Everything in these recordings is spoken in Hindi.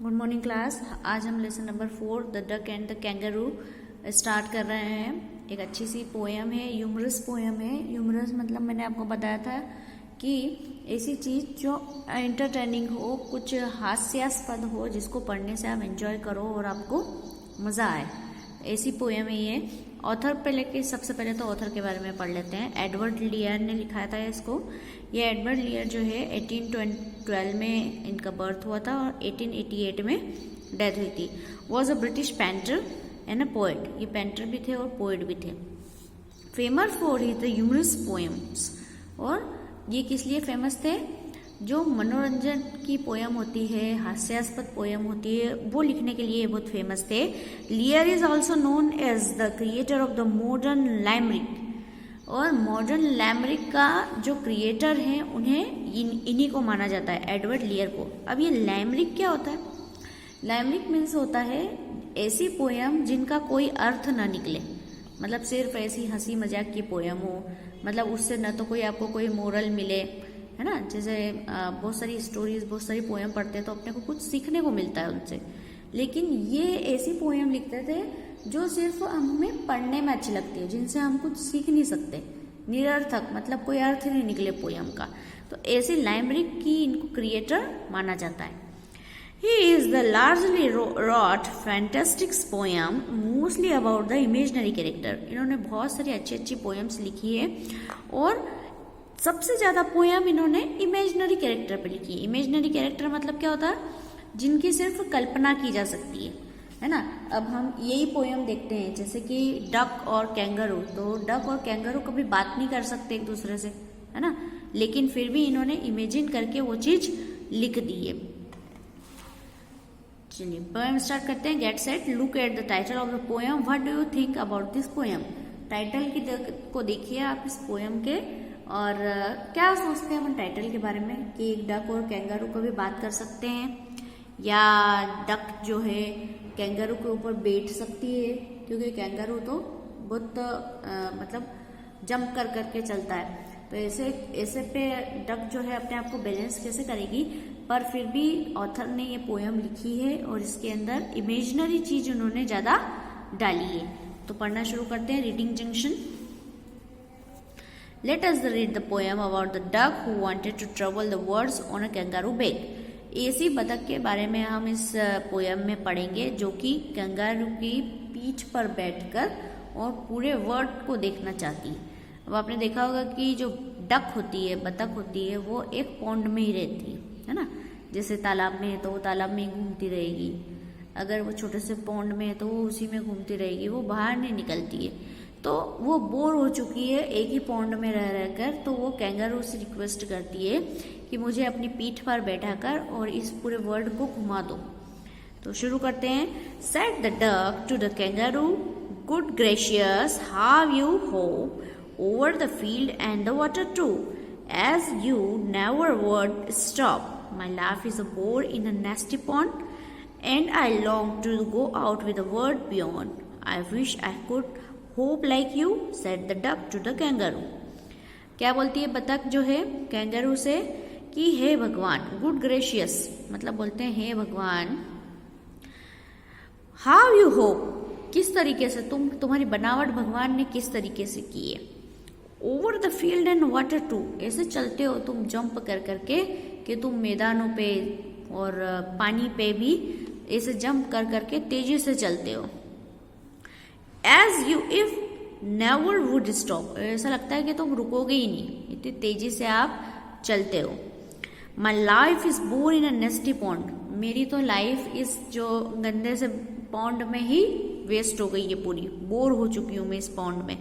Good morning class. आज हम lesson number 4 the duck and the kangaroo start कर रहे हैं। एक अच्छी सी पोएम है, ह्यूमरस पोएम है। ह्यूमरस मतलब मैंने आपको बताया था कि ऐसी चीज़ जो एंटरटेनिंग हो, कुछ हास्यास्पद हो, जिसको पढ़ने से आप एंजॉय करो और आपको मज़ा आए, ऐसी पोएम है ये। ऑथर पे लेके सबसे पहले तो ऑथर के बारे में पढ़ लेते हैं। एडवर्ड लियर ने लिखा था इसको। ये एडवर्ड लियर जो है 1812 में इनका बर्थ हुआ था और 1888 में डेथ हुई थी। Was a British painter and a poet. ये पेंटर भी थे और पोएट भी थे। Famous for his the humorous poems. और ये किस लिए फेमस थे? जो मनोरंजन की पोयम होती है, हास्यास्पद पोयम होती है, वो लिखने के लिए बहुत फेमस थे। Lear is also known as the creator of the modern limerick. और मॉडर्न लैमरिक का जो क्रिएटर हैं उन्हें इन्हीं को माना जाता है, एडवर्ड लियर को। अब ये लैमरिक क्या होता है? लैमरिक मीन्स होता है ऐसी पोयम जिनका कोई अर्थ ना निकले, मतलब सिर्फ ऐसी हंसी मजाक की पोयम हो, मतलब उससे न तो कोई आपको कोई मोरल मिले, है ना। जैसे बहुत सारी स्टोरीज, बहुत सारी पोएम पढ़ते हैं तो अपने को कुछ सीखने को मिलता है उनसे। लेकिन ये ऐसी पोएम लिखते थे जो सिर्फ हमें पढ़ने में अच्छी लगती है, जिनसे हम कुछ सीख नहीं सकते, निरर्थक, मतलब कोई अर्थ नहीं निकले पोएम का। तो ऐसी लैमरिक की इनको क्रिएटर माना जाता है। He is the largely wrought fantastic poem mostly about the imaginary character। इन्होंने बहुत सारी अच्छी अच्छी पोएम्स लिखी है और सबसे ज्यादा पोएम इन्होंने इमेजिनरी कैरेक्टर पे लिखी है। इमेजिनरी कैरेक्टर मतलब क्या होता है? जिनकी सिर्फ कल्पना की जा सकती है ना। अब हम यही पोएम देखते हैं, जैसे कि डक और कैंगरू। तो डक और कैंगरू कभी बात नहीं कर सकते एक दूसरे से, है ना, लेकिन फिर भी इन्होंने इमेजिन करके वो चीज लिख दी है। चलिए पोएम स्टार्ट करते हैं। Get set, look at the title of the poem, what do you think about this poem. Title को देखिए आप इस पोएम के, और क्या सोचते हैं हम टाइटल के बारे में कि एक डक और कैंगरू कभी बात कर सकते हैं, या डक जो है कैंगरू के ऊपर बैठ सकती है, क्योंकि कैंगरू तो बहुत मतलब जंप कर करके चलता है। तो ऐसे पे डक जो है अपने आप को बैलेंस कैसे करेगी। पर फिर भी ऑथर ने ये पोएम लिखी है और इसके अंदर इमेजिनरी चीज उन्होंने ज्यादा डाली है। तो पढ़ना शुरू करते हैं। Reading junction. Let us read the poem about the duck who wanted to travel the world on a kangaroo back। ऐसी बतख के बारे में हम इस पोएम में पढ़ेंगे जो कि कंगारू की पीठ पर बैठकर और पूरे वर्ल्ड को देखना चाहती है। अब आपने देखा होगा कि जो डक होती है, बतख होती है, वो एक पॉन्ड में ही रहती है ना। जैसे तालाब में है तो वो तालाब में ही घूमती रहेगी, अगर वो छोटे से पॉन्ड में है तो वो उसी में घूमती रहेगी, वो बाहर नहीं निकलती है। तो वो बोर हो चुकी है एक ही पॉन्ड में रह रहकर, तो वो कैंगरू से रिक्वेस्ट करती है कि मुझे अपनी पीठ पर बैठाकर और इस पूरे वर्ल्ड को घुमा दो। तो शुरू करते हैं। Said the duck to the kangaroo, good gracious how you hop over the field and the water too, as you never would stop, my life is a bore in a nasty pond and I long to go out with the world beyond, I wish I could hope like you, said the duck to the kangaroo. क्या बोलती है बतख जो है कैंगरू से कि हे भगवान, गुड ग्रेशियस मतलब बोलते हैं हे भगवान, हाउ यू होप, किस तरीके से तुम्हारी बनावट भगवान ने किस तरीके से की है। Over the field and water too, ऐसे चलते हो तुम जंप कर करके कि तुम मैदानों पे और पानी पे भी ऐसे जंप कर करके तेजी से चलते हो। As you if never would stop, ऐसा लगता है कि तुम रुकोगे ही नहीं, इतनी तेजी से आप चलते हो। माई life is bore in a nasty pond, मेरी तो लाइफ इस जो गंदे से पॉन्ड में ही वेस्ट हो गई है, पूरी बोर हो चुकी हूं मैं इस पॉन्ड में।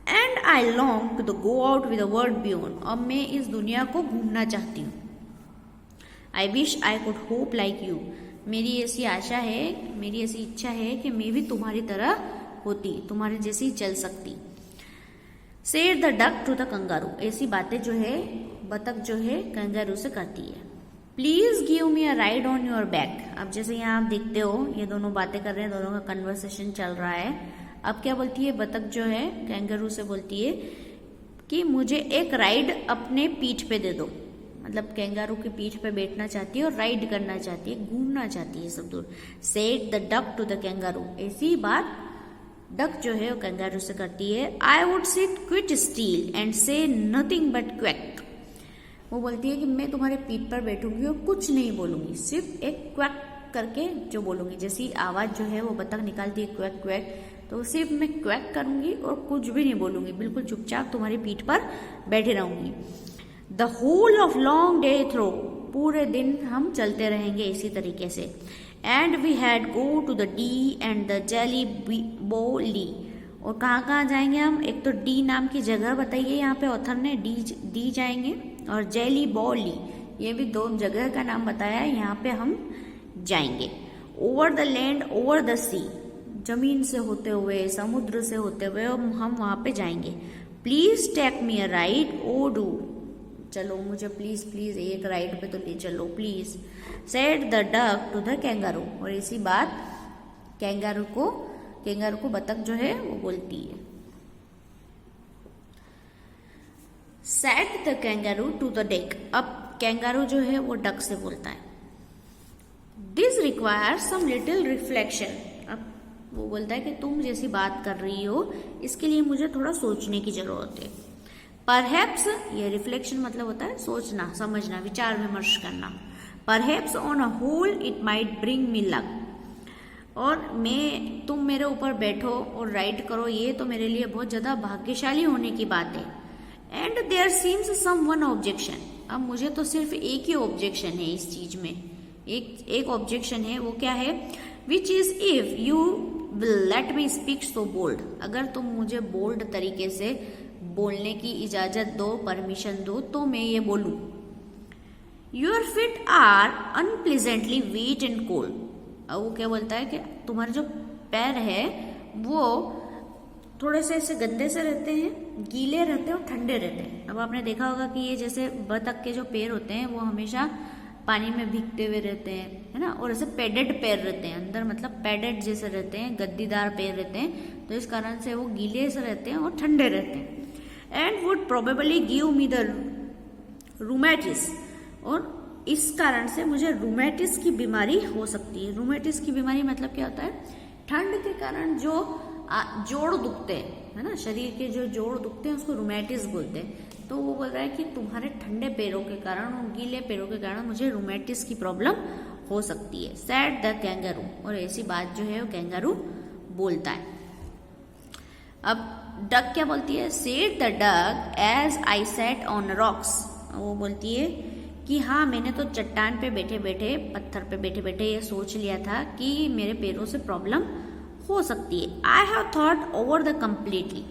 And I long to go out with the world beyond, अब मैं इस दुनिया को घूमना चाहती हूँ। I wish I could hope like you, मेरी ऐसी आशा है, मेरी ऐसी इच्छा है कि मैं भी तुम्हारी तरह होती, तुम्हारे जैसी चल सकती। Said the duck to the kangaroo, ऐसी बातें जो है बतख जो है कंगारू से करती है। Please give me a ride on your back. अब जैसे यहाँ आप देखते हो ये दोनों बातें कर रहे हैं, दोनों का कन्वर्सेशन चल रहा है। अब क्या बोलती है बतख जो है कैंगरू से बोलती है कि मुझे एक राइड अपने पीठ पे दे दो, मतलब कैंगारू की पीठ पे बैठना चाहती है और राइड करना चाहती है, घूमना चाहती है सब दूर। Said the duck to the kangaroo, ऐसी बात डक जो है वो कैंगारू से करती है। I would sit quit steel and से नथिंग बट क्वैक, वो बोलती है कि मैं तुम्हारे पीठ पर बैठूंगी और कुछ नहीं बोलूंगी, सिर्फ एक क्वैक करके जो बोलूंगी, जैसी आवाज जो है वो बतख निकालती है क्वैक क्वैक, तो सिर्फ मैं क्वैक करूंगी और कुछ भी नहीं बोलूंगी, बिल्कुल चुपचाप तुम्हारी पीठ पर बैठे रहूंगी। The whole of long day through, पूरे दिन हम चलते रहेंगे इसी तरीके से। And we had go to the Dee and the Jelly Bo Lee, और कहाँ कहाँ जाएंगे हम, एक तो डी नाम की जगह बताइए यहाँ पे ऑथर ने, डी जाएंगे, और जेली बॉली ये भी दो जगह का नाम बताया है, यहाँ पे हम जाएंगे। Over the land over the sea, जमीन से होते हुए समुद्र से होते हुए हम वहां पे जाएंगे। Please take me a ride, O do, चलो मुझे प्लीज प्लीज एक राइड पे तो ले चलो please. Said the duck to the kangaroo, और इसी बात कैंगारू को बतख जो है वो बोलती है। Said the kangaroo to the duck, अब कैंगारू जो है वो डक से बोलता है। This requires some little reflection, अब वो बोलता है कि तुम जैसी बात कर रही हो इसके लिए मुझे थोड़ा सोचने की जरूरत है। परहैप्स, ये रिफ्लेक्शन मतलब होता है सोचना समझना विचार विमर्श करना। Perhaps on a whole it might bring me luck, और तुम मेरे ऊपर बैठो और राइड करो, ये तो मेरे लिए बहुत ज्यादा भाग्यशाली होने की बात है। And there seems some one objection, अब मुझे तो सिर्फ एक ही ऑब्जेक्शन है इस चीज में, एक ऑब्जेक्शन है, वो क्या है, which is if you will let me speak so bold, अगर तुम मुझे बोल्ड तरीके से बोलने की इजाजत दो, परमिशन दो, तो मैं ये बोलूं। Your feet are unpleasantly wet and cold, अब वो क्या बोलता है कि तुम्हारे जो पैर है वो थोड़े से ऐसे गंदे से रहते हैं, गीले रहते हैं और ठंडे रहते हैं। अब आपने देखा होगा कि ये जैसे बतख के जो पैर होते हैं वो हमेशा पानी में भीगते हुए रहते हैं, है ना, और ऐसे पैडेड पैर रहते हैं, अंदर मतलब पैडेड जैसे रहते हैं, गद्दीदार पैर रहते हैं, तो इस कारण से वो गीले से रहते हैं और ठंडे रहते हैं। And would probably give me the rheumatics, और इस कारण से मुझे रूमेटिस की बीमारी हो सकती है। रूमेटिस की बीमारी मतलब क्या होता है, ठंड के कारण जो जोड़ दुखते हैं, है ना, शरीर के जो जोड़ दुखते हैं उसको रूमेटिस बोलते हैं। तो वो बोल रहा है कि तुम्हारे ठंडे पैरों के कारण और गीले पैरों के कारण मुझे रूमेटिस की प्रॉब्लम हो सकती है। सेड द कैंगारू, और ऐसी बात जो है वो कैंगारू बोलता है। अब डक क्या बोलती है, said the duck as I sat on rocks, वो बोलती है कि हाँ मैंने तो चट्टान पे बैठे बैठे, पत्थर पे बैठे बैठे ये सोच लिया था कि मेरे पैरों से प्रॉब्लम हो सकती है। I have thought over the completely,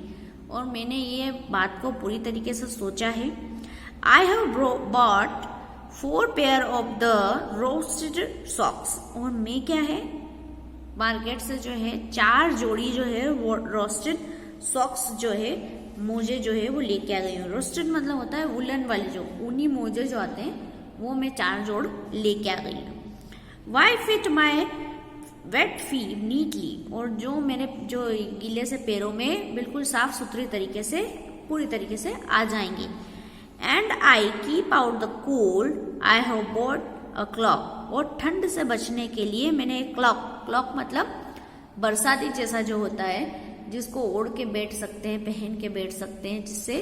और मैंने ये बात को पूरी तरीके से सोचा है। I have bought 4 pair of the roasted socks, और मैं क्या है मार्केट से जो है 4 जोड़ी जो है वो रोस्टेड सॉक्स जो है मोजे जो है वो लेके आ गई हूँ। रोस्टेड मतलब होता है वुलन वाले जो ऊनी मोजे जो आते हैं, वो मैं 4 जोड़ लेके आ गई हूँ। Why fit my wet feet neatly, और जो मैंने जो गीले से पैरों में बिल्कुल साफ सुथरी तरीके से पूरी तरीके से आ जाएंगी। And I keep out the cold I have bought a clock, और ठंड से बचने के लिए मैंने एक क्लॉक मतलब बरसाती जैसा जो होता है जिसको ओढ़ के बैठ सकते हैं, पहन के बैठ सकते हैं, जिससे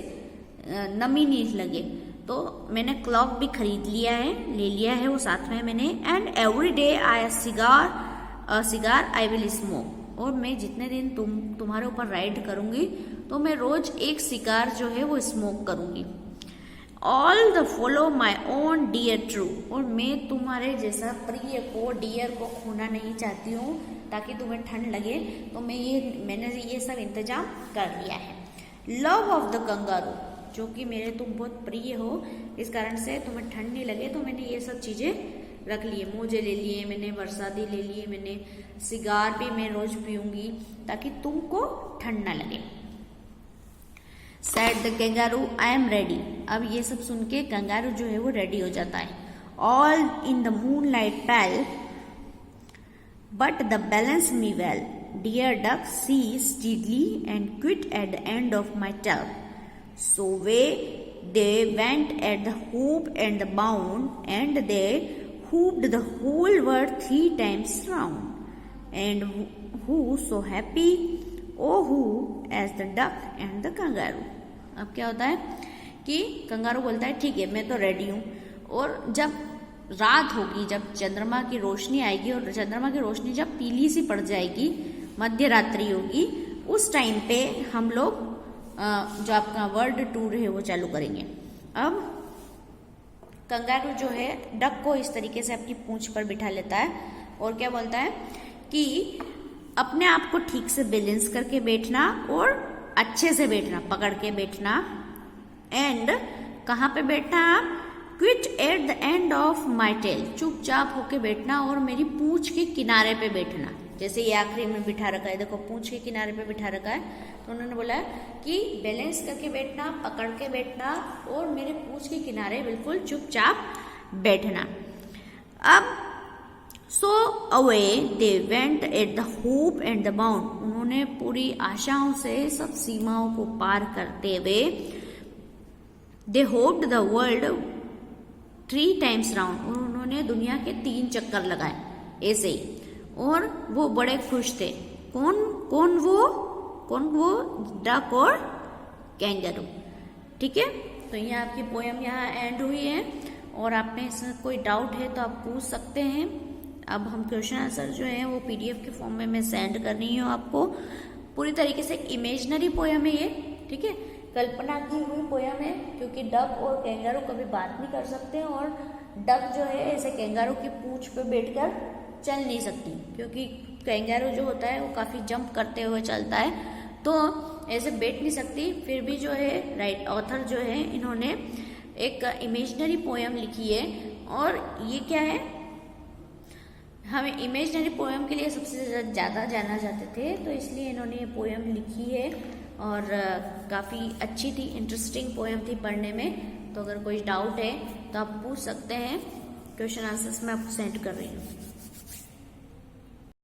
नमी नहीं लगे, तो मैंने क्लॉक भी खरीद लिया है, ले लिया है वो साथ में मैंने। And every day I cigar I will smoke, और मैं जितने दिन तुम्हारे ऊपर राइड करूंगी तो मैं रोज एक सिगार जो है वो स्मोक करूंगी। All the follow my own dear true, और मैं तुम्हारे जैसा प्रिय को डियर को खोना नहीं चाहती हूँ ताकि तुम्हें ठंड लगे, तो मैंने ये सब इंतजाम कर लिया है। लव ऑफ द कंगारू, जो कि मेरे तुम बहुत प्रिय हो, इस कारण से तुम्हें ठंड नहीं लगे तो मैंने ये सब चीजें रख लिए, मोजे ले लिए मैंने, बरसाती ले लिए मैंने, सिगार भी मैं रोज पीऊंगी ताकि तुमको ठंड ना लगे। Said the kangaroo I am ready, अब ये सब सुन के कंगारू जो है वो रेडी हो जाता है। All in the moonlight pale but the balance me well. Dear duck, see steadily and quit at the end of my tail. So way they went at the hoop and the bound, and they hooped the whole world 3 times round. And who so happy, oh who, as the duck and the kangaroo. अब क्या होता है कि कंगारू बोलता है ठीक है मैं तो रेडी हूँ, और जब रात होगी, जब चंद्रमा की रोशनी आएगी और चंद्रमा की रोशनी जब पीली सी पड़ जाएगी, मध्य रात्रि होगी, उस टाइम पे हम लोग जो आपका वर्ल्ड टूर है वो चालू करेंगे। अब कंगारू जो है डक को इस तरीके से अपनी पूंछ पर बिठा लेता है और क्या बोलता है कि अपने आप को ठीक से बैलेंस करके बैठना और अच्छे से बैठना, पकड़ के बैठना। एंड कहाँ पे बैठना आप? Quite at the end of my tail, चुपचाप होके बैठना और मेरी पूंछ के किनारे पे बैठना। जैसे ये आखिरी में बिठा रखा है, देखो पूंछ के किनारे पे बिठा रखा है, तो उन्होंने बोला कि बैलेंस करके बैठना, पकड़ के बैठना और मेरे पूंछ के किनारे बिल्कुल चुपचाप बैठना। अब so away they went at the hope and the bound, उन्होंने पूरी आशाओं से सब सीमाओं को पार करते हुए they hoped the world 3 times round, और उन्होंने दुनिया के 3 चक्कर लगाए ऐसे ही, और वो बड़े खुश थे। कौन वो डक और कैंगरू। ठीक है, तो ये आपकी पोयम यहाँ एंड हुई है, और आप में इसमें कोई डाउट है तो आप पूछ सकते हैं। अब हम क्वेश्चन आंसर जो है वो PDF के फॉर्म में मैं सेंड कर रही हूँ आपको। पूरी तरीके से इमेजिनरी पोयम है ये, ठीक है, कल्पना की हुई पोयम है, क्योंकि डक और कैंगारू कभी बात नहीं कर सकते, और डक जो है ऐसे कैंगारू की पूंछ पे बैठकर चल नहीं सकती, क्योंकि कैंगारू जो होता है वो काफ़ी जंप करते हुए चलता है, तो ऐसे बैठ नहीं सकती। फिर भी जो है ऑथर जो है इन्होंने एक इमेजिनरी पोयम लिखी है, और ये क्या है, हमें इमेजिनरी पोयम के लिए सबसे ज़्यादा जाना जाते थे, तो इसलिए इन्होंने ये पोयम लिखी है, और काफ़ी अच्छी थी, इंटरेस्टिंग पोयम थी पढ़ने में। तो अगर कोई डाउट है तो आप पूछ सकते हैं, क्वेश्चन आंसर्स मैं आपको सेंड कर रही हूँ।